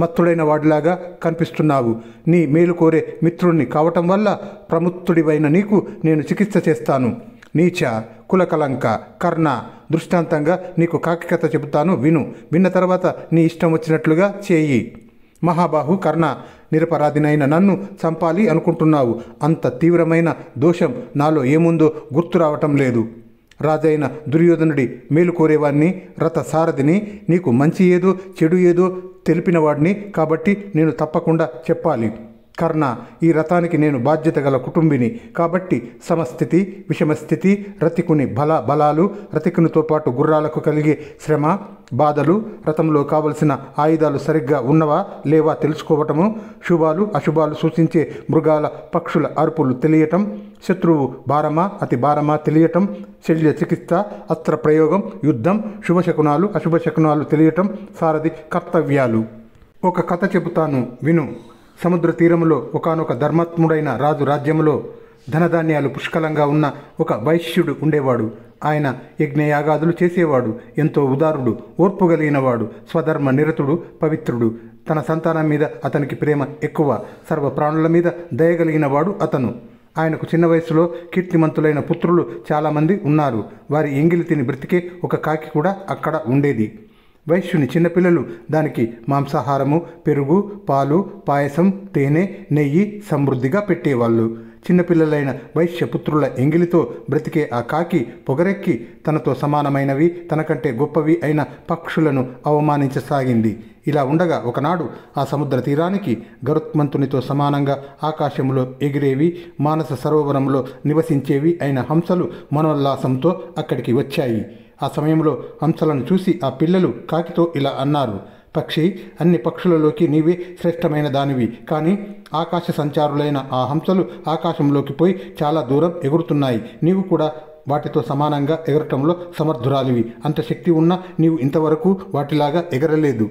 మత్తుడైన వాడిలాగా కనిపిస్తున్నావు. నీ మేలు కోరే మిత్రుణ్ణి కావటం వల్ల ప్రముక్తుడివైన నీకు నేను చికిత్స చేస్తాను. నీచ కులకలంక కర్ణ, దృష్టాంతంగా నీకు కాకి కథ చెబుతాను, విను. విన్న తర్వాత నీ ఇష్టం వచ్చినట్లుగా చేయి. మహాబాహు కర్ణ, నిరపరాధినైన నన్ను చంపాలి అనుకుంటున్నావు. అంత తీవ్రమైన దోషం నాలో ఏముందో గుర్తు రావటం లేదు. రాజైన దుర్యోధనుడి మేలు కోరేవాడిని, రథ సారథిని, నీకు మంచి ఏదో చెడు ఏదో తెలిపినవాడిని కాబట్టి నేను తప్పకుండా చెప్పాలి. కర్ణ, ఈ రథానికి నేను బాధ్యత గల కుటుంబిని కాబట్టి సమస్థితి, విషమస్థితి, రతికుని బలాలు, రతికునితో పాటు గుర్రాలకు కలిగే శ్రమ, బాధలు, రథంలో కావలసిన ఆయుధాలు సరిగ్గా ఉన్నవా లేవా తెలుసుకోవటము, శుభాలు అశుభాలు సూచించే మృగాల పక్షుల అరుపులు తెలియటం, శత్రువు భారమా అతి భారమా తెలియటం, శల్య చికిత్స, అస్త్ర ప్రయోగం, యుద్ధం, శుభశకునాలు అశుభశకునాలు తెలియటం, సారథి కర్తవ్యాలు. ఒక కథ చెబుతాను, విను. సముద్ర తీరంలో ఒకానొక ధర్మాత్ముడైన రాజు రాజ్యంలో ధనధాన్యాలు పుష్కలంగా ఉన్న ఒక వైశ్యుడు ఉండేవాడు. ఆయన యజ్ఞయాగాదులు చేసేవాడు. ఎంతో ఉదారుడు, ఓర్పు కలిగినవాడు, స్వధర్మ నిరతుడు, పవిత్రుడు. తన సంతానం మీద అతనికి ప్రేమ ఎక్కువ. సర్వ ప్రాణుల మీద దయగలిగినవాడు అతను. ఆయనకు చిన్న వయసులో కీర్తిమంతులైన పుత్రులు చాలామంది ఉన్నారు. వారి ఎంగిలి తిని బ్రతికే ఒక కాకి కూడా అక్కడ ఉండేది. వైశ్యుని చిన్నపిల్లలు దానికి మాంసాహారము, పెరుగు, పాలు, పాయసం, తేనె, నెయ్యి సమృద్ధిగా పెట్టేవాళ్ళు. చిన్నపిల్లలైన వైశ్యపుత్రుల ఎంగిలితో బ్రతికే ఆ కాకి పొగరెక్కి తనతో సమానమైనవి, తనకంటే గొప్పవి అయిన పక్షులను అవమానించసాగింది. ఇలా ఉండగా ఒకనాడు ఆ సముద్ర తీరానికి గరుత్మంతునితో సమానంగా ఆకాశంలో ఎగిరేవి, మానస సరోవరంలో నివసించేవి అయిన హంసలు మనోల్లాసంతో అక్కడికి వచ్చాయి. ఆ సమయంలో హంసలను చూసి ఆ పిల్లలు కాకితో ఇలా అన్నారు. పక్షి, అన్ని పక్షులలోకి నీవే శ్రేష్టమైన దానివి. కానీ ఆకాశ సంచారులైన ఆ హంసలు ఆకాశంలోకి పోయి చాలా దూరం ఎగురుతున్నాయి. నీవు కూడా వాటితో సమానంగా ఎగరటంలో సమర్థురాలివి. అంత శక్తి ఉన్నా నీవు ఇంతవరకు వాటిలాగా ఎగరలేదు.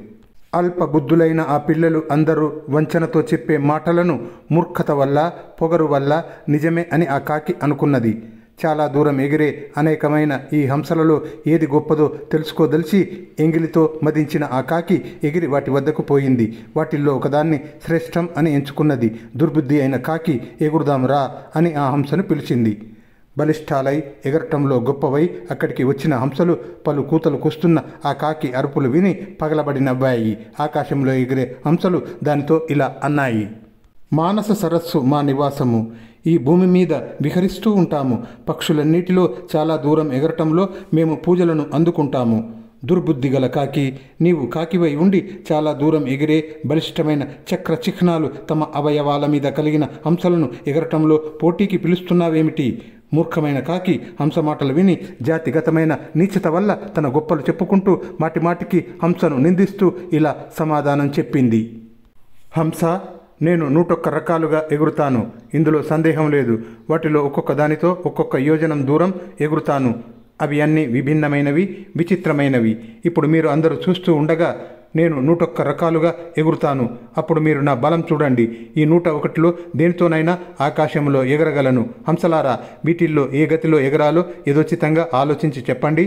అల్పబుద్ధులైన ఆ పిల్లలు అందరూ వంచనతో చెప్పే మాటలను మూర్ఖత వల్ల, పొగరు వల్ల నిజమే అని ఆ కాకి అనుకున్నది. చాలా దూరం ఎగిరే అనేకమైన ఈ హంసలలో ఏది గొప్పదో తెలుసుకోదలిచి ఎంగిలితో మదించిన ఆ కాకి ఎగిరి వాటి వద్దకు పోయింది. వాటిల్లో ఒకదాన్ని శ్రేష్టం అని ఎంచుకున్నది. దుర్బుద్ధి అయిన కాకి ఎగురుదాం రా అని ఆ హంసను పిలిచింది. బలిష్టాలై ఎగరటంలో గొప్పవై అక్కడికి వచ్చిన హంసలు పలు కూతలు కూస్తున్న ఆ కాకి అరుపులు విని పగలబడి నవ్వాయి. ఆకాశంలో ఎగిరే హంసలు దానితో ఇలా అన్నాయి. మానస సరస్సు మా నివాసము. ఈ భూమి మీద విహరిస్తూ ఉంటాము. పక్షులన్నిటిలో చాలా దూరం ఎగరటంలో మేము పూజలను అందుకుంటాము. దుర్బుద్ధి గల కాకి, నీవు కాకివై ఉండి చాలా దూరం ఎగిరే బలిష్టమైన చక్ర చిహ్నాలు తమ అవయవాల మీద కలిగిన హంసలను ఎగరటంలో పోటీకి పిలుస్తున్నావేమిటి? మూర్ఖమైన కాకి హంస మాటలు విని జాతిగతమైన నీచత వల్ల తన గొప్పలు చెప్పుకుంటూ మాటిమాటికి హంసను నిందిస్తూ ఇలా సమాధానం చెప్పింది. హంస, నేను 101 రకాలుగా ఎగురుతాను, ఇందులో సందేహం లేదు. వాటిలో ఒక్కొక్క దానితో ఒక్కొక్క యోజనం దూరం ఎగురుతాను. అవి అన్నీ విభిన్నమైనవి, విచిత్రమైనవి. ఇప్పుడు మీరు అందరూ చూస్తూ ఉండగా నేను 101 రకాలుగా ఎగురుతాను. అప్పుడు మీరు నా బలం చూడండి. ఈ 101లో దేనితోనైనా ఆకాశంలో ఎగరగలను. హంసలారా, వీటిల్లో ఏ గతిలో ఎగరాలో యథోచితంగా ఆలోచించి చెప్పండి.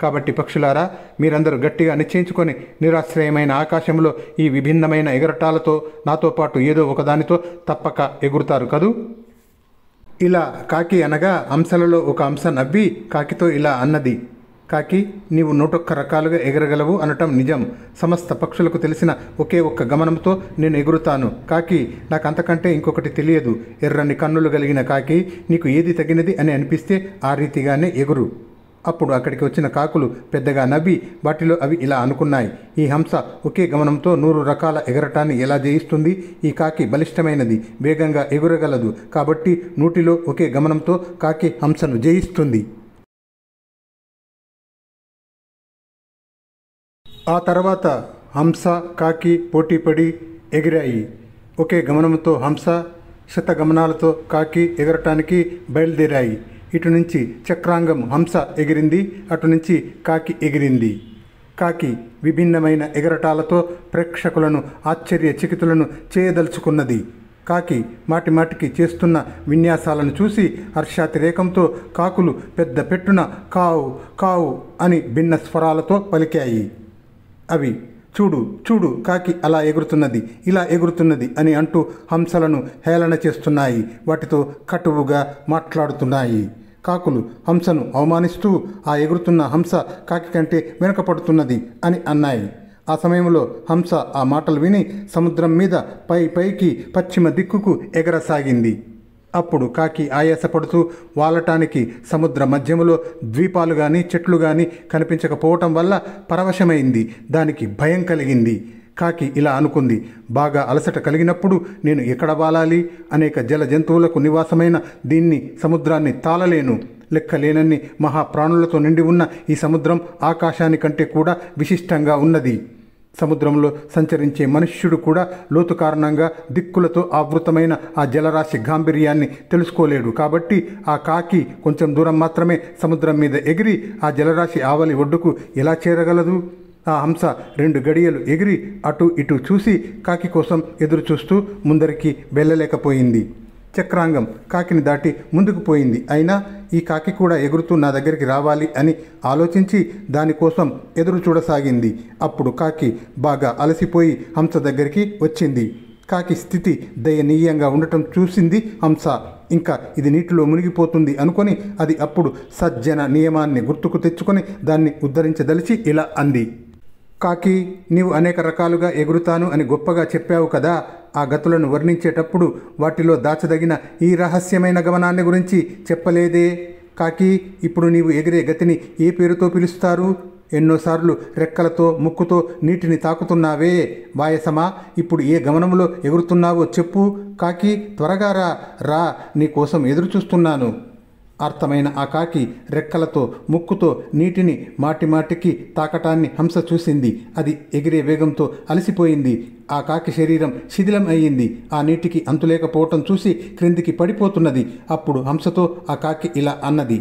కాబట్టి పక్షులారా, మీరందరూ గట్టిగా నిశ్చయించుకొని నిరాశ్రయమైన ఆకాశంలో ఈ విభిన్నమైన ఎగరటాలతో నాతో పాటు ఏదో ఒకదానితో తప్పక ఎగురుతారు కదూ. ఇలా కాకి అనగా హంసలలో ఒక హంస నవ్వి కాకితో ఇలా అన్నది. కాకి, నీవు 101 రకాలుగా ఎగరగలవు అనటం నిజం. సమస్త పక్షులకు తెలిసిన ఒకే ఒక్క గమనంతో నేను ఎగురుతాను. కాకి, నాకు అంతకంటే ఇంకొకటి తెలియదు. ఎర్రని కన్నులు కలిగిన కాకి, నీకు ఏది తగినది అని అనిపిస్తే ఆ రీతిగానే ఎగురు. అప్పుడు అక్కడికి వచ్చిన కాకులు పెద్దగా నవ్వి వాటిలో అవి ఇలా అనుకున్నాయి. ఈ హంస ఒకే గమనంతో 100 రకాల ఎగరటాన్ని ఎలా జయిస్తుంది? ఈ కాకి బలిష్టమైనది, వేగంగా ఎగురగలదు. కాబట్టి 100లో ఒకే గమనంతో కాకి హంసను జయిస్తుంది. ఆ తర్వాత హంస, కాకి పోటీపడి ఎగిరాయి. ఒకే గమనంతో హంస, శతగమనాలతో కాకి ఎగరటానికి బయలుదేరాయి. ఇటు నుంచి చక్రాంగం హంస ఎగిరింది, అటు నుంచి కాకి ఎగిరింది. కాకి విభిన్నమైన ఎగరటాలతో ప్రేక్షకులను ఆశ్చర్యచకితులను చేయదలుచుకున్నది. కాకి మాటిమాటికి చేస్తున్న విన్యాసాలను చూసి హర్షాతిరేకంతో కాకులు పెద్ద పెట్టున కావు కావు అని భిన్న స్వరాలతో పలికాయి. అవి చూడు చూడు, కాకి అలా ఎగురుతున్నది, ఇలా ఎగురుతున్నది అని అంటూ హంసలను హేళన చేస్తున్నాయి. వాటితో కటువుగా మాట్లాడుతున్నాయి. కాకులు హంసను అవమానిస్తూ ఆ ఎగురుతున్న హంస కాకి కంటే వెనుకపడుతున్నది అని అన్నాయి. ఆ సమయంలో హంస ఆ మాటలు విని సముద్రం మీద పైకి పశ్చిమ దిక్కుకు ఎగరసాగింది. అప్పుడు కాకి ఆయాసపడుతూ వాలటానికి సముద్ర మధ్యములో ద్వీపాలు కానీ చెట్లు కానీ కనిపించకపోవటం వల్ల పరవశమైంది. దానికి భయం కలిగింది. కాకి ఇలా అనుకుంది, బాగా అలసట కలిగినప్పుడు నేను ఎక్కడ వాలాలి? అనేక జల జంతువులకు నివాసమైన దీన్ని సముద్రాన్ని తాళలేను. లెక్కలేనన్ని మహాప్రాణులతో నిండి ఉన్న ఈ సముద్రం ఆకాశానికంటే కూడా విశిష్టంగా ఉన్నది. సముద్రంలో సంచరించే మనుష్యుడు కూడా లోతు కారణంగా దిక్కులతో ఆవృతమైన ఆ జలరాశి గాంభీర్యాన్ని తెలుసుకోలేడు. కాబట్టి ఆ కాకి కొంచెం దూరం మాత్రమే సముద్రం మీద ఎగిరి ఆ జలరాశి ఆవలి ఒడ్డుకు ఎలా చేరగలదు? ఆ హంస 2 గడియలు ఎగిరి అటు ఇటు చూసి కాకి కోసం ఎదురు చూస్తూ ముందరికి వెళ్ళలేకపోయింది. చక్రాంగం కాకిని దాటి ముందుకు పోయింది. అయినా ఈ కాకి కూడా ఎగురుతూ నా దగ్గరికి రావాలి అని ఆలోచించి దానికోసం ఎదురు చూడసాగింది. అప్పుడు కాకి బాగా అలసిపోయి హంస దగ్గరికి వచ్చింది. కాకి స్థితి దయనీయంగా ఉండటం చూసింది హంస. ఇంకా ఇది నీటిలో మునిగిపోతుంది అనుకొని అది అప్పుడు సజ్జన నియమాన్ని గుర్తుకు తెచ్చుకొని దాన్ని ఉద్ధరించదలిచి ఇలా అంది. కాకి, నీవు అనేక రకాలుగా ఎగురుతాను అని గొప్పగా చెప్పావు కదా. ఆ గతులను వర్ణించేటప్పుడు వాటిలో దాచదగిన ఈ రహస్యమైన గమనాన్ని గురించి చెప్పలేదే. కాకి, ఇప్పుడు నీవు ఎగిరే గతిని ఏ పేరుతో పిలుస్తారు? ఎన్నోసార్లు రెక్కలతో ముక్కుతో నీటిని తాకుతున్నావే వాయసమా, ఇప్పుడు ఏ గమనంలో ఎగురుతున్నావో చెప్పు. కాకి, త్వరగా రా రా, నీ కోసం ఎదురు చూస్తున్నాను. అర్థమైన ఆ కాకి రెక్కలతో ముక్కుతో నీటిని మాటిమాటికి తాకటాన్ని హంస చూసింది. అది ఎగిరే వేగంతో అలసిపోయింది. ఆ కాకి శరీరం శిథిలం అయ్యింది. ఆ నీటికి అంతులేకపోవటం చూసి క్రిందికి పడిపోతున్నది. అప్పుడు హంసతో ఆ కాకి ఇలా అన్నది.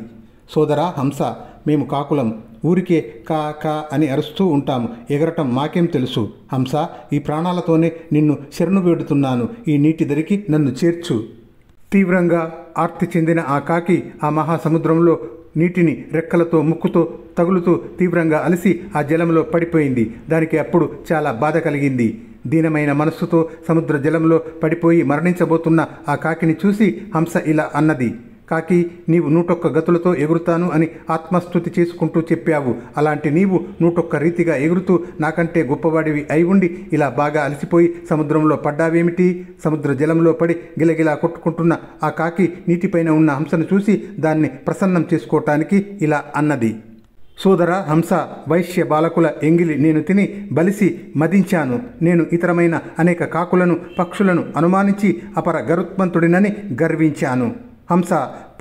సోదరా హంస, మేము కాకులం, ఊరికే కా కా అని అరుస్తూ ఉంటాము. ఎగరటం మాకేం తెలుసు? హంస, ఈ ప్రాణాలతోనే నిన్ను శరణు వేడుతున్నాను. ఈ నీటి దరికి నన్ను చేర్చు. తీవ్రంగా ఆర్తి చెందిన ఆ కాకి ఆ మహాసముద్రంలో నీటిని రెక్కలతో ముక్కుతో తగులుతూ తీవ్రంగా అలసి ఆ జలంలో పడిపోయింది. దానికి అప్పుడు చాలా బాధ కలిగింది. దీనమైన మనస్సుతో సముద్ర జలంలో పడిపోయి మరణించబోతున్న ఆ కాకిని చూసి హంస ఇలా అన్నది. కాకి, నీవు 101 గతులతో ఎగురుతాను అని ఆత్మస్తుతి చేసుకుంటూ చెప్పావు. అలాంటి నీవు 101 రీతిగా ఎగురుతూ నాకంటే గొప్పవాడివి అయి ఉండి ఇలా బాగా అలసిపోయి సముద్రంలో పడ్డావేమిటి? సముద్ర జలంలో పడి గిలగిలా కొట్టుకుంటున్న ఆ కాకి నీటిపైన ఉన్న హంసను చూసి దాన్ని ప్రసన్నం చేసుకోవటానికి ఇలా అన్నది. సోదర హంస, వైశ్య బాలకుల ఎంగిలి నేను తిని బలిసి మదించాను. నేను ఇతరమైన అనేక కాకులను పక్షులను అనుమానించి అపర గరుత్మంతుడినని గర్వించాను. హంస,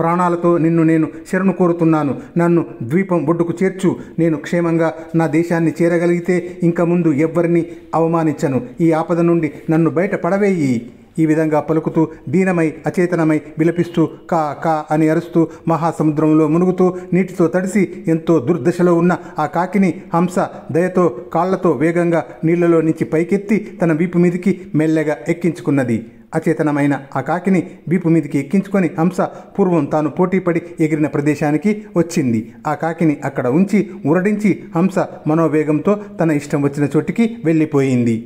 ప్రాణాలతో నిన్ను నేను శరణు కోరుతున్నాను. నన్ను ద్వీపం ఒడ్డుకు చేర్చు. నేను క్షేమంగా నా దేశాన్ని చేరగలిగితే ఇంక ముందు ఎవ్వరిని అవమానించను. ఈ ఆపద నుండి నన్ను బయట పడవేయి. ఈ విధంగా పలుకుతూ దీనమై అచేతనమై విలపిస్తూ కా కా అని అరుస్తూ మహాసముద్రంలో మునుగుతూ నీటితో తడిసి ఎంతో దుర్దశలో ఉన్న ఆ కాకిని హంస దయతో కాళ్లతో వేగంగా నీళ్లలో నుంచి పైకెత్తి తన వీపు మీదికి మెల్లగా ఎక్కించుకున్నది. అచేతనమైన ఆ కాకిని వీపు మీదికి ఎక్కించుకొని హంస పూర్వం తాను పోటీపడి ఎగిరిన ప్రదేశానికి వచ్చింది. ఆ కాకిని అక్కడ ఉంచి ఊరడించి హంస మనోవేగంతో తన ఇష్టం వచ్చిన చోటికి వెళ్ళిపోయింది.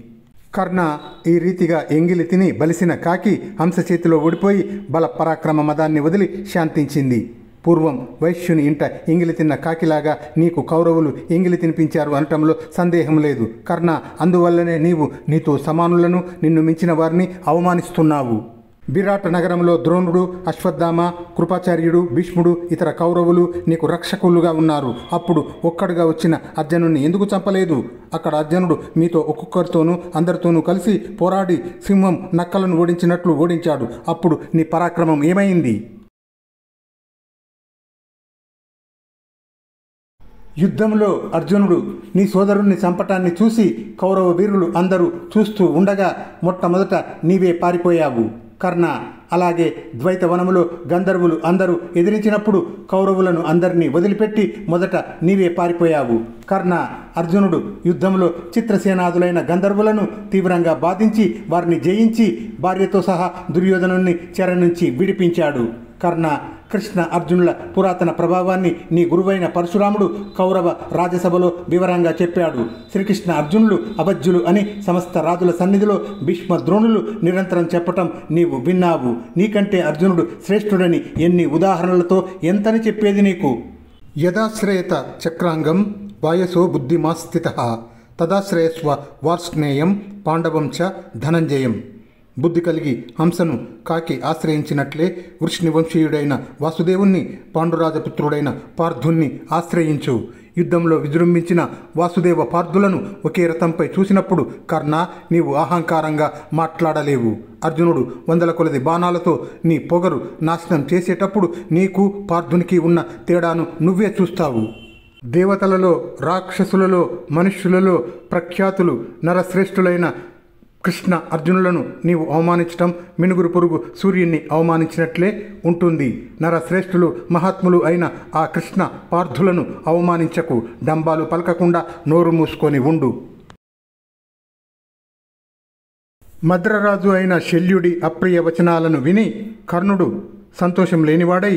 కర్ణ ఈ రీతిగా ఎంగిలి తిని బలిసిన కాకి హంస చేతిలో ఓడిపోయి బల పరాక్రమ మదాన్ని వదిలి శాంతించింది. పూర్వం వైశ్యుని ఇంట ఎంగిలి తిన్న కాకిలాగా నీకు కౌరవులు ఎంగిలి తినిపించారు అనటంలో సందేహం లేదు. కర్ణ, అందువల్లనే నీవు నీతో సమానులను, నిన్ను మించిన వారిని అవమానిస్తున్నావు. విరాట నగరంలో ద్రోణుడు, అశ్వత్థామ, కృపాచార్యుడు, భీష్ముడు, ఇతర కౌరవులు నీకు రక్షకులుగా ఉన్నారు. అప్పుడు ఒక్కడుగా వచ్చిన అర్జునుడిని ఎందుకు చంపలేదు? అక్కడ అర్జునుడు మీతో ఒక్కొక్కరితోనూ అందరితోనూ కలిసి పోరాడి సింహం నక్కలను ఓడించినట్లు ఓడించాడు. అప్పుడు నీ పరాక్రమం ఏమైంది? యుద్ధంలో అర్జునుడు నీ సోదరుణ్ణి చంపటాన్ని చూసి కౌరవ వీరులు అందరూ చూస్తూ ఉండగా మొట్టమొదట నీవే పారిపోయావు. కర్ణ, అలాగే ద్వైతవనములో గంధర్వులు అందరూ ఎదిరించినప్పుడు కౌరవులను అందరినీ వదిలిపెట్టి మొదట నీవే పారిపోయావు. కర్ణ, అర్జునుడు యుద్ధంలో చిత్రసేనాదులైన గంధర్వులను తీవ్రంగా బాధించి వారిని జయించి భార్యతో సహా దుర్యోధనుణ్ణి చెర నుంచి విడిపించాడు. కర్ణ, కృష్ణ అర్జునుల పురాతన ప్రభావాన్ని నీ గురువైన పరశురాముడు కౌరవ రాజసభలో వివరంగా చెప్పాడు. శ్రీకృష్ణ అర్జునులు అబజ్జులు అని సమస్త రాజుల సన్నిధిలో భీష్మ ద్రోణులు నిరంతరం చెప్పటం నీవు విన్నావు. నీకంటే అర్జునుడు శ్రేష్ఠుడని ఎన్ని ఉదాహరణలతో ఎంతని చెప్పేది నీకు? యదాశ్రయత చక్రాంగం వాయసో బుద్ధిమాస్థితః తదాశ్రయస్వ వార్ష్ణేయం పాండవం చ ధనంజయం. బుద్ధి కలిగి హంసను కాకి ఆశ్రయించినట్లే వృష్ణివంశీయుడైన వాసుదేవుణ్ణి, పాండురాజపుత్రుడైన పార్థుణ్ణి ఆశ్రయించు. యుద్ధంలో విజృంభించిన వాసుదేవ పార్థులను ఒకే రథంపై చూసినప్పుడు కర్ణ, నీవు అహంకారంగా మాట్లాడలేవు. అర్జునుడు వందల కొలది బాణాలతో నీ పొగరు నాశనం చేసేటప్పుడు నీకు పార్థునికి ఉన్న తేడాను నువ్వే చూస్తావు. దేవతలలో, రాక్షసులలో, మనుష్యులలో ప్రఖ్యాతులు నరశ్రేష్ఠులైన కృష్ణ అర్జునులను నీవు అవమానించటం మినుగురు పురుగు సూర్యుని అవమానించినట్లే ఉంటుంది. నరశ్రేష్ఠులు మహాత్ములు అయిన ఆ కృష్ణ పార్థులను అవమానించకు. డంబాలు పలకకుండా నోరు మూసుకొని ఉండు. మద్రరాజు అయిన శల్యుడి అప్రియ వచనాలను విని కర్ణుడు సంతోషం లేనివాడై,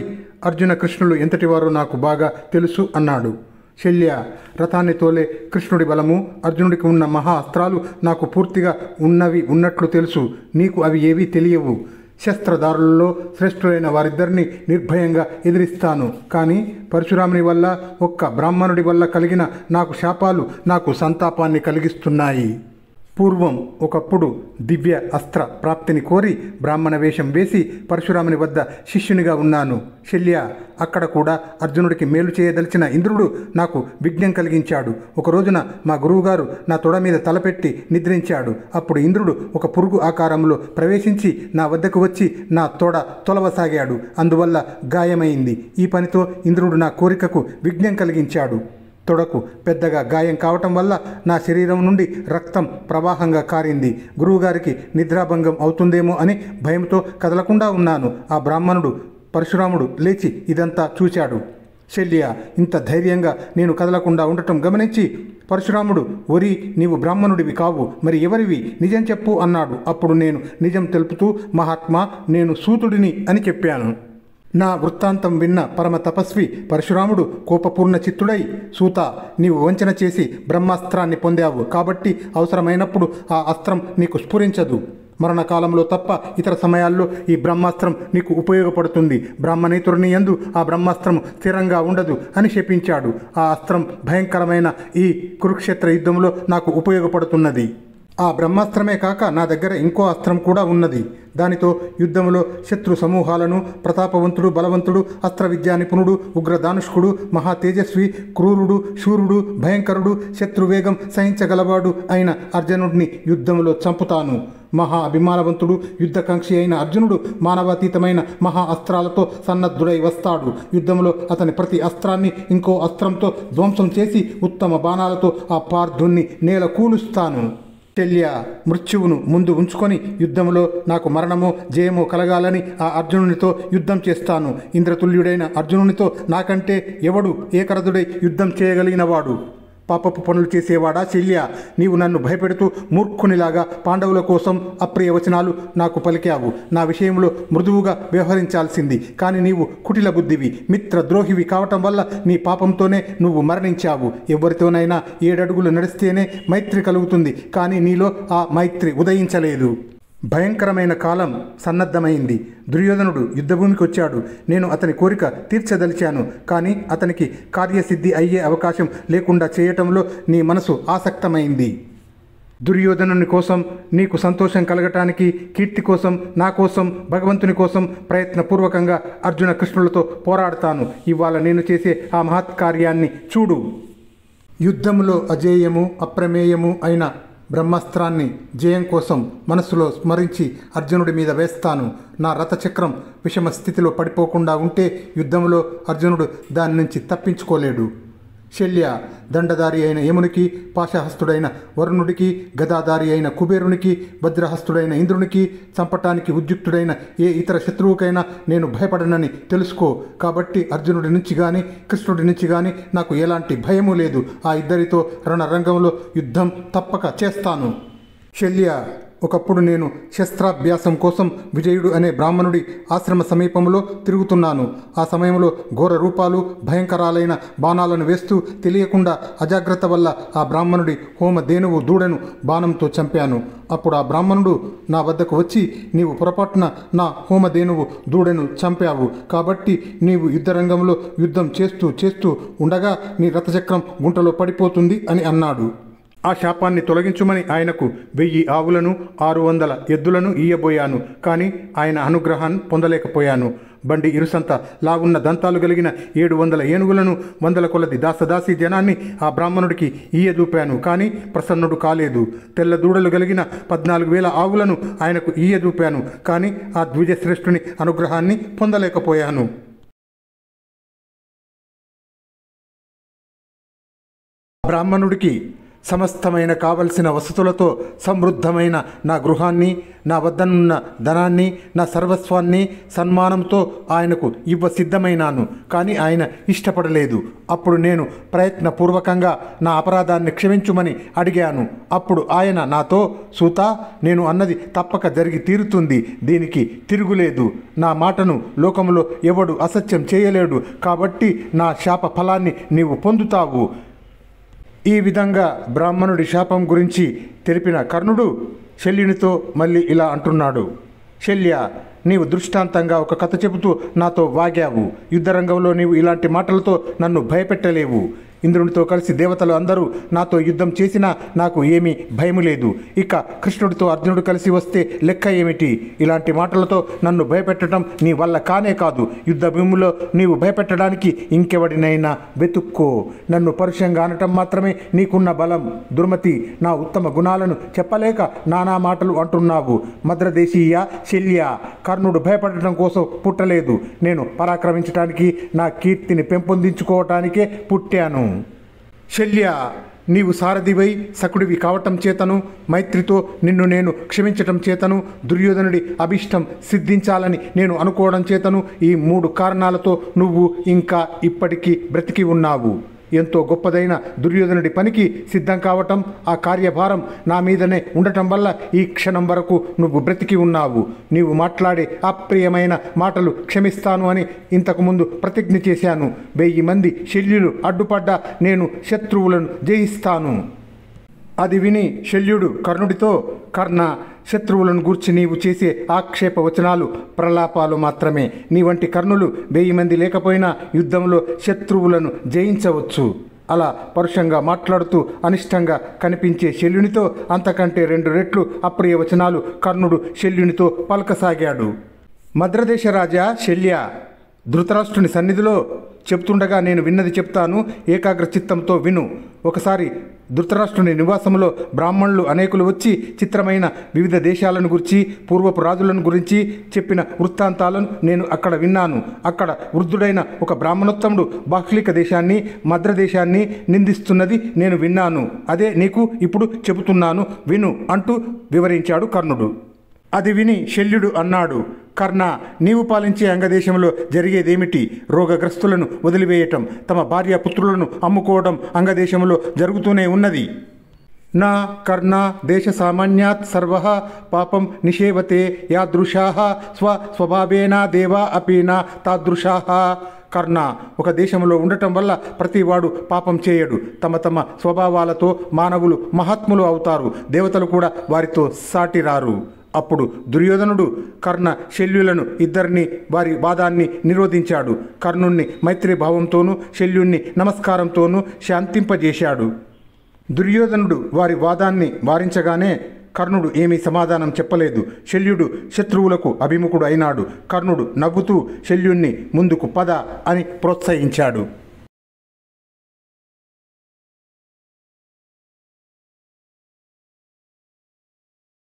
అర్జున కృష్ణులు ఎంతటివారో నాకు బాగా తెలుసు అన్నాడు. శల్య, రథాన్ని తోలే కృష్ణుడి బలము, అర్జునుడికి ఉన్న మహా అస్త్రాలు నాకు పూర్తిగా ఉన్నవి ఉన్నట్లు తెలుసు. నీకు అవి ఏవీ తెలియవు. శస్త్రధారులలో శ్రేష్ఠులైన వారిద్దరిని నిర్భయంగా ఎదిరిస్తాను. కానీ పరశురాముని వల్ల, ఒక్క బ్రాహ్మణుడి వల్ల కలిగిన నాకు శాపాలు నాకు సంతాపాన్ని కలిగిస్తున్నాయి. పూర్వం ఒకప్పుడు దివ్య అస్త్ర ప్రాప్తిని కోరి బ్రాహ్మణ వేషం వేసి పరశురాముని వద్ద శిష్యునిగా ఉన్నాను. శల్య, అక్కడ కూడా అర్జునుడికి మేలు చేయదలిచిన ఇంద్రుడు నాకు విఘ్నం కలిగించాడు. ఒక రోజున మా గురువుగారు నా తొడ మీద తలపెట్టి నిద్రించాడు. అప్పుడు ఇంద్రుడు ఒక పురుగు ఆకారంలో ప్రవేశించి నా వద్దకు వచ్చి నా తొడ తొలవసాగాడు. అందువల్ల గాయమైంది. ఈ పనితో ఇంద్రుడు నా కోరికకు విఘ్నం కలిగించాడు. తొడకు పెద్దగా గాయం కావటం వల్ల నా శరీరం నుండి రక్తం ప్రవాహంగా కారింది. గురువుగారికి నిద్రాభంగం అవుతుందేమో అని భయంతో కదలకుండా ఉన్నాను. ఆ బ్రాహ్మణుడు పరశురాముడు లేచి ఇదంతా చూశాడు. శల్య, ఇంత ధైర్యంగా నేను కదలకుండా ఉండటం గమనించి పరశురాముడు, ఒరి, నీవు బ్రాహ్మణుడివి కావు, మరి ఎవరివి? నిజం చెప్పు అన్నాడు. అప్పుడు నేను నిజం తెలుపుతూ, మహాత్మా, నేను సూతుడిని అని చెప్పాను. నా వృత్తాంతం విన్న పరమ తపస్వి పరశురాముడు కోపపూర్ణ చిత్తుడై, సూత, నీవు వంచన చేసి బ్రహ్మాస్త్రాన్ని పొందావు కాబట్టి అవసరమైనప్పుడు ఆ అస్త్రం నీకు స్ఫురించదు. మరణకాలంలో తప్ప ఇతర సమయాల్లో ఈ బ్రహ్మాస్త్రం నీకు ఉపయోగపడుతుంది. బ్రాహ్మణేతరుని యందు ఆ బ్రహ్మాస్త్రం స్థిరంగా ఉండదు అని శపించాడు. ఆ అస్త్రం భయంకరమైన ఈ కురుక్షేత్ర యుద్ధంలో నాకు ఉపయోగపడుతున్నది. ఆ బ్రహ్మాస్త్రమే కాక నా దగ్గర ఇంకో అస్త్రం కూడా ఉన్నది. దానితో యుద్ధంలో శత్రు సమూహాలను ప్రతాపవంతుడు, బలవంతుడు, అస్త్ర విద్యా నిపుణుడు, ఉగ్రదానుష్కుడు, మహా తేజస్వి, క్రూరుడు, శూరుడు, భయంకరుడు, శత్రువేగం సహించగలవాడు అయిన అర్జునుడిని యుద్ధంలో చంపుతాను. మహా అభిమానవంతుడు యుద్ధకాంక్షి అయిన అర్జునుడు మానవాతీతమైన మహా అస్త్రాలతో సన్నద్ధుడై వస్తాడు. యుద్ధంలో అతని ప్రతి అస్త్రాన్ని ఇంకో అస్త్రంతో ధ్వంసం చేసి ఉత్తమ బాణాలతో ఆ పార్థుణ్ణి నేల కూలుస్తాను. శల్య మృత్యువును ముందు ఉంచుకొని యుద్ధంలో నాకు మరణమో జయమో కలగాలని ఆ అర్జునునితో యుద్ధం చేస్తాను. ఇంద్రతుల్యుడైన అర్జునునితో నాకంటే ఎవడు ఏకరథుడై యుద్ధం చేయగలిగినవాడు? పాపపు పనులు చేసేవాడా శల్య, నీవు నన్ను భయపెడుతూ మూర్ఖునిలాగా పాండవుల కోసం అప్రియ వచనాలు నాకు పలికావు. నా విషయంలో మృదువుగా వ్యవహరించాల్సింది, కానీ నీవు కుటిల బుద్ధివి, మిత్రద్రోహివి కావటం వల్ల నీ పాపంతోనే నువ్వు మరణించావు. ఎవరితోనైనా 7 అడుగులు నడిస్తేనే మైత్రి కలుగుతుంది, కానీ నీలో ఆ మైత్రి ఉదయించలేదు. భయంకరమైన కాలం సన్నద్ధమైంది. దుర్యోధనుడు యుద్ధభూమికి వచ్చాడు. నేను అతని కోరిక తీర్చదలిచాను, కానీ అతనికి కార్యసిద్ధి అయ్యే అవకాశం లేకుండా చేయటంలో నీ మనసు ఆసక్తమైంది. దుర్యోధనుని కోసం, నీకు సంతోషం కలగటానికి, కీర్తి కోసం, నా కోసం, భగవంతుని కోసం ప్రయత్నపూర్వకంగా అర్జున కృష్ణులతో పోరాడతాను. ఇవాళ నేను చేసే ఆ మహత్కార్యాన్ని చూడు. యుద్ధంలో అజేయము అప్రమేయము అయిన బ్రహ్మాస్త్రాన్ని జయం కోసం మనసులో స్మరించి అర్జునుడి మీద వేస్తాను. నా రథచక్రం విషమ స్థితిలో పడిపోకుండా ఉంటే యుద్ధంలో అర్జునుడు దాని నుంచి తప్పించుకోలేడు. శల్య దండధారి అయిన యమునికి, పాశహస్తుడైన వరుణుడికి, గదాధారి అయిన కుబేరునికి, వజ్రహస్తుడైన ఇంద్రునికి, చంపటానికి ఉద్యుక్తుడైన ఏ ఇతర శత్రువుకైనా నేను భయపడనని తెలుసుకో. కాబట్టి అర్జునుడి నుంచి కానీ కృష్ణుడి నుంచి కానీ నాకు ఎలాంటి భయము లేదు. ఆ ఇద్దరితో రణరంగంలో యుద్ధం తప్పక చేస్తాను. శల్య, ఒకప్పుడు నేను శస్త్రాభ్యాసం కోసం విజయుడు అనే బ్రాహ్మణుడి ఆశ్రమ సమీపంలో తిరుగుతున్నాను. ఆ సమయంలో ఘోర రూపాలు, భయంకరాలైన బాణాలను వేస్తూ తెలియకుండా అజాగ్రత్త వల్ల ఆ బ్రాహ్మణుడి హోమధేనువు దూడను బాణంతో చంపాను. అప్పుడు ఆ బ్రాహ్మణుడు నా వద్దకు వచ్చి, నీవు పొరపాటున నా హోమధేనువు దూడను చంపావు, కాబట్టి నీవు యుద్ధరంగంలో యుద్ధం చేస్తూ ఉండగా నీ రథచక్రం గుంటలో పడిపోతుంది అని అన్నాడు. ఆ శాపాన్ని తొలగించుమని ఆయనకు 1000 ఆవులను, 600 ఎద్దులను ఇయ్యబోయాను. కానీ ఆయన అనుగ్రహాన్ని పొందలేకపోయాను. బండి ఇరుసంత లావున్న దంతాలు కలిగిన 700 ఏనుగులను, 100 కొలది దాసదాసి జనాన్ని ఆ బ్రాహ్మణుడికి ఇయ్యజూపాను. కానీ ప్రసన్నుడు కాలేదు. తెల్ల దూడలు కలిగిన 14,000 ఆవులను ఆయనకు ఇయ్యజూపాను. కానీ ఆ ద్విజశ్రేష్ఠుని అనుగ్రహాన్ని పొందలేకపోయాను. బ్రాహ్మణుడికి సమస్తమైన కావలసిన వసతులతో సమృద్ధమైన నా గృహాన్ని, నా వద్దనున్న ధనాన్ని, నా సర్వస్వాన్ని సన్మానంతో ఆయనకు ఇవ్వ సిద్ధమైనాను. కానీ ఆయన ఇష్టపడలేదు. అప్పుడు నేను ప్రయత్నపూర్వకంగా నా అపరాధాన్ని క్షమించుమని అడిగాను. అప్పుడు ఆయన నాతో, సూతా, నేను అన్నది తప్పక జరిగి తీరుతుంది. దీనికి తిరుగులేదు. నా మాటను లోకంలో ఎవడు అసత్యం చేయలేడు. కాబట్టి నా శాప ఫలాన్ని నీవు పొందుతావు. ఈ విధంగా బ్రాహ్మణుడి శాపం గురించి తెలిపిన కర్ణుడు శల్యునితో మళ్ళీ ఇలా అంటున్నాడు. శల్య, నీవు దృష్టాంతంగా ఒక కథ చెబుతూ నాతో వాగావు. యుద్ధరంగంలో నీవు ఇలాంటి మాటలతో నన్ను భయపెట్టలేవు. ఇంద్రునితో కలిసి దేవతలు అందరూ నాతో యుద్ధం చేసినా నాకు ఏమీ భయము లేదు. ఇక కృష్ణుడితో అర్జునుడు కలిసి వస్తే లెక్క ఏమిటి? ఇలాంటి మాటలతో నన్ను భయపెట్టడం నీ వల్ల కానే కాదు. యుద్ధ భూమిలో నీవు భయపెట్టడానికి ఇంకెవడినైనా వెతుక్కో. నన్ను పరుషంగా అనటం మాత్రమే నీకున్న బలం. దుర్మతి, నా ఉత్తమ గుణాలను చెప్పలేక నానా మాటలు అంటున్నావు. మద్రదేశీయ శల్య, కర్ణుడు భయపడటం కోసం పుట్టలేదు. నేను పరాక్రమించటానికి, నా కీర్తిని పెంపొందించుకోవటానికే పుట్టాను. శల్య, నీవు సారథివై సకుడివి కావటం చేతను, మైత్రితో నిన్ను నేను క్షమించటం చేతను, దుర్యోధనుడి అభిష్టం సిద్ధించాలని నేను అనుకోవడం చేతను, ఈ 3 కారణాలతో నువ్వు ఇంకా ఇప్పటికీ బ్రతికి ఉన్నావు. ఎంతో గొప్పదైన దుర్యోధనుడి పనికి సిద్ధం కావటం, ఆ కార్యభారం నా మీదనే ఉండటం వల్ల ఈ క్షణం వరకు నువ్వు బ్రతికి ఉన్నావు. నీవు మాట్లాడే అప్రియమైన మాటలు క్షమిస్తాను అని ఇంతకుముందు ప్రతిజ్ఞ చేశాను. 1000 మంది శల్యులు అడ్డుపడ్డా నేను శత్రువులను జయిస్తాను. అది విని శల్యుడు కర్ణుడితో, కర్ణ, శత్రువులను గూర్చి నీవు చేసే ఆక్షేప వచనాలు ప్రలాపాలు మాత్రమే. నీ వంటి కర్ణులు 1000 మంది లేకపోయినా యుద్ధంలో శత్రువులను జయించవచ్చు. అలా పరుషంగా మాట్లాడుతూ అనిష్టంగా కనిపించే శల్యునితో అంతకంటే 2 రెట్లు అప్రియ వచనాలు కర్ణుడు శల్యునితో పలకసాగాడు. మద్రదేశ రాజా శల్య, ధృతరాష్ట్రుని సన్నిధిలో చెప్తుండగా నేను విన్నది చెప్తాను, ఏకాగ్ర చిత్తంతో విను. ఒకసారి ధృతరాష్ట్రుని నివాసంలో బ్రాహ్మణులు అనేకులు వచ్చి చిత్రమైన వివిధ దేశాలను గురించి, పూర్వపు రాజులను గురించి చెప్పిన వృత్తాంతాలను నేను అక్కడ విన్నాను. అక్కడ వృద్ధుడైన ఒక బ్రాహ్మణోత్తముడు బాహ్లిక దేశాన్ని, మద్ర దేశాన్ని నిందిస్తున్నది నేను విన్నాను. అదే నీకు ఇప్పుడు చెబుతున్నాను, విను అంటూ వివరించాడు కర్ణుడు. అది విని శల్యుడు అన్నాడు, కర్ణ, నీవు పాలించే అంగదేశంలో జరిగేదేమిటి? రోగగ్రస్తులను వదిలివేయటం, తమ భార్య పుత్రులను అమ్ముకోవడం అంగదేశంలో జరుగుతూనే ఉన్నది. నా కర్ణ దేశ సామాన్యాత్ సర్వ పాపం నిషేవతే యాదృశా స్వభావేనా దేవా అపీనా తాదృశా. కర్ణ, ఒక దేశంలో ఉండటం వల్ల ప్రతివాడు పాపం చేయడు. తమ తమ స్వభావాలతో మానవులు మహాత్ములు అవుతారు. దేవతలు కూడా వారితో సాటిరారు. అప్పుడు దుర్యోధనుడు కర్ణ శల్యులను ఇద్దరిని వారి వాదాన్ని నిరోధించాడు. కర్ణుణ్ణి మైత్రీభావంతోనూ శల్యుణ్ణి నమస్కారంతోనూ శాంతింపజేశాడు. దుర్యోధనుడు వారి వాదాన్ని వారించగానే కర్ణుడు ఏమీ సమాధానం చెప్పలేదు. శల్యుడు శత్రువులకు అభిముఖుడు అయినాడు. కర్ణుడు నవ్వుతూ శల్యుణ్ణి ముందుకు పద అని ప్రోత్సహించాడు.